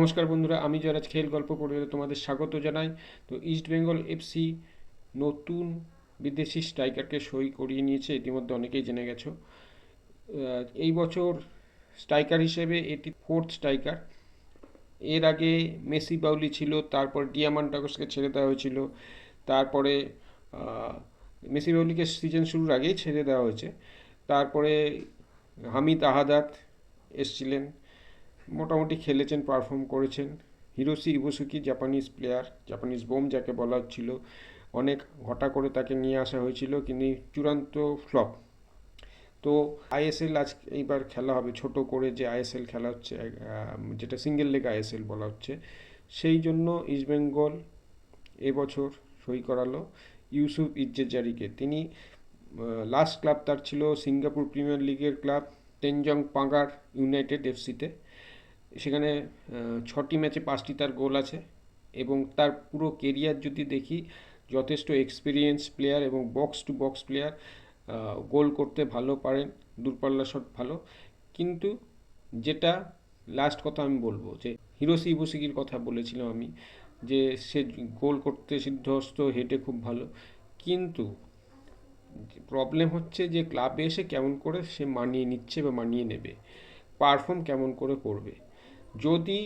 নমস্কার বন্ধুরা, আমি জয়রাজ খেল গল্প পড়ে তোমাদের স্বাগত জানাই। তো ইস্ট বেঙ্গল এফসি নতুন বিদেশি স্ট্রাইকারকে সই করিয়ে নিয়েছে, ইতিমধ্যে অনেকেই জেনে গেছো। এই বছর স্ট্রাইকার হিসেবে এটি ফোর্থ স্ট্রাইকার। এর আগে মেসি বাউলি ছিল, তারপর ডিয়ামান্টাকোসকে ছেড়ে দেওয়া হয়েছিল, তারপরে মেসি বাউলিকে সিজন শুরুর আগেই ছেড়ে দেওয়া হয়েছে। তারপরে হামিদ আহাদাত এসছিলেন, মোটামুটি খেলেছেন, পারফর্ম করেছেন। Hiroshi Ibusuki Japanese player, Japanese bomb যাকে বলা হচ্ছিল, অনেক ঘটা করে তাকে নিয়ে আসা হয়েছিল, কিন্তু চূড়ান্ত ফ্লপ। তো আইএসএল আজ এইবার খেলা হবে, ছোট করে যে আইএসএল খেলা হচ্ছে, যেটা সিঙ্গেল লেগ আইএসএল বলা হচ্ছে, সেই জন্য ইস্টবেঙ্গল এবছর সই করালো ইউসুফ ইজ্জেজারিকে। তিনি লাস্ট ক্লাব তার ছিল সিঙ্গাপুর প্রিমিয়ার লিগের ক্লাব তেনজং পাঙ্গার ইউনাইটেড এফসিতে। সেখানে 6টি ম্যাচে 5টি তার গোল আছে, এবং তার পুরো কেরিয়ার যদি দেখি, যথেষ্ট এক্সপিরিয়েন্স প্লেয়ার এবং বক্স টু বক্স প্লেয়ার। গোল করতে ভালো পারেন, দূরপাল্লা শট ভালো। কিন্তু যেটা লাস্ট কথা আমি বলবো, যে হিরোশি ইবুসিকির কথা বলেছিলাম আমি, যে সে গোল করতে সিদ্ধহস্ত, হেডে খুব ভালো, কিন্তু প্রবলেম হচ্ছে যে ক্লাবে এসে কেমন করে সে মানিয়ে নিচ্ছে বা মানিয়ে নেবে, পারফর্ম কেমন করে করবে। যদি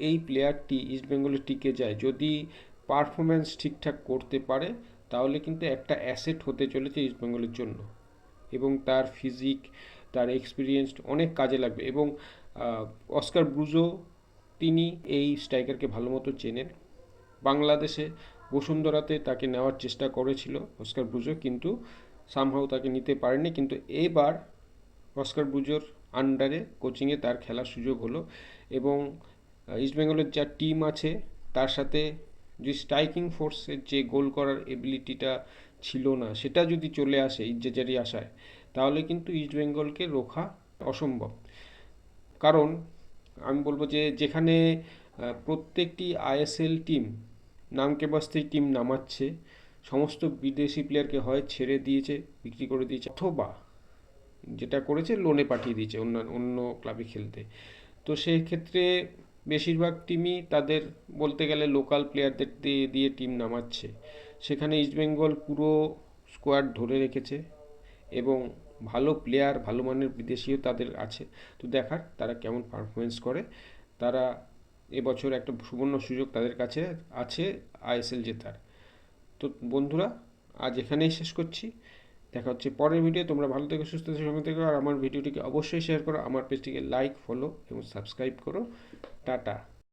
এই প্লেয়ারটি ইস্টবেঙ্গলে টিকে যায়, যদি পারফরম্যান্স ঠিকঠাক করতে পারে, তাহলে কিন্তু একটা অ্যাসেট হতে চলেছে ইস্টবেঙ্গলের জন্য, এবং তার ফিজিক, তার এক্সপিরিয়েন্স অনেক কাজে লাগবে। এবং অস্কার ব্রুজো, তিনি এই স্ট্রাইকারকে ভালো মতো চেনেন। বাংলাদেশে বসুন্ধরাতে তাকে নেওয়ার চেষ্টা করেছিল অস্কার ব্রুজো, কিন্তু সামহাও তাকে নিতে পারেনি। কিন্তু এবার অস্কার ব্রুজোর আন্ডারে কোচিংয়ে তার খেলার সুযোগ হলো, এবং ইস্টবেঙ্গলের যা টিম আছে তার সাথে যে স্ট্রাইকিং ফোর্সের যে গোল করার এবিলিটিটা ছিল না, সেটা যদি চলে আসে ইজ্জেজারি আসায়, তাহলে কিন্তু ইস্টবেঙ্গলকে রোখা অসম্ভব। কারণ আমি বলবো যে যেখানে প্রত্যেকটি আইএসএল টিম নামকে বাস্তেই টিম নামাচ্ছে, সমস্ত বিদেশি প্লেয়ারকে হয় ছেড়ে দিয়েছে, বিক্রি করে দিয়েছে, অথবা যেটা করেছে লোনে পাঠিয়ে দিয়েছে অন্য অন্য ক্লাবে খেলতে। তো সেই ক্ষেত্রে বেশিরভাগ টিমই তাদের বলতে গেলে লোকাল প্লেয়ারদের দিয়ে দিয়ে টিম নামাচ্ছে। সেখানে ইস্টবেঙ্গল পুরো স্কোয়াড ধরে রেখেছে, এবং ভালো প্লেয়ার, ভালো মানের বিদেশিও তাদের আছে। তো দেখার তারা কেমন পারফরমেন্স করে। তারা এবছর একটা সুবর্ণ সুযোগ তাদের কাছে আছে আইএসএল জেতার। তো বন্ধুরা, আজ এখানেই শেষ করছি। দেখা হচ্ছে পরের ভিডিও। তোমরা ভালো থেকো, সুস্থ থেকো, সঙ্গে থেকো, আর আমার ভিডিওটিকে অবশ্যই শেয়ার করো, আমার পেজটিকে লাইক, ফলো এবং সাবস্ক্রাইব করো। টাটা।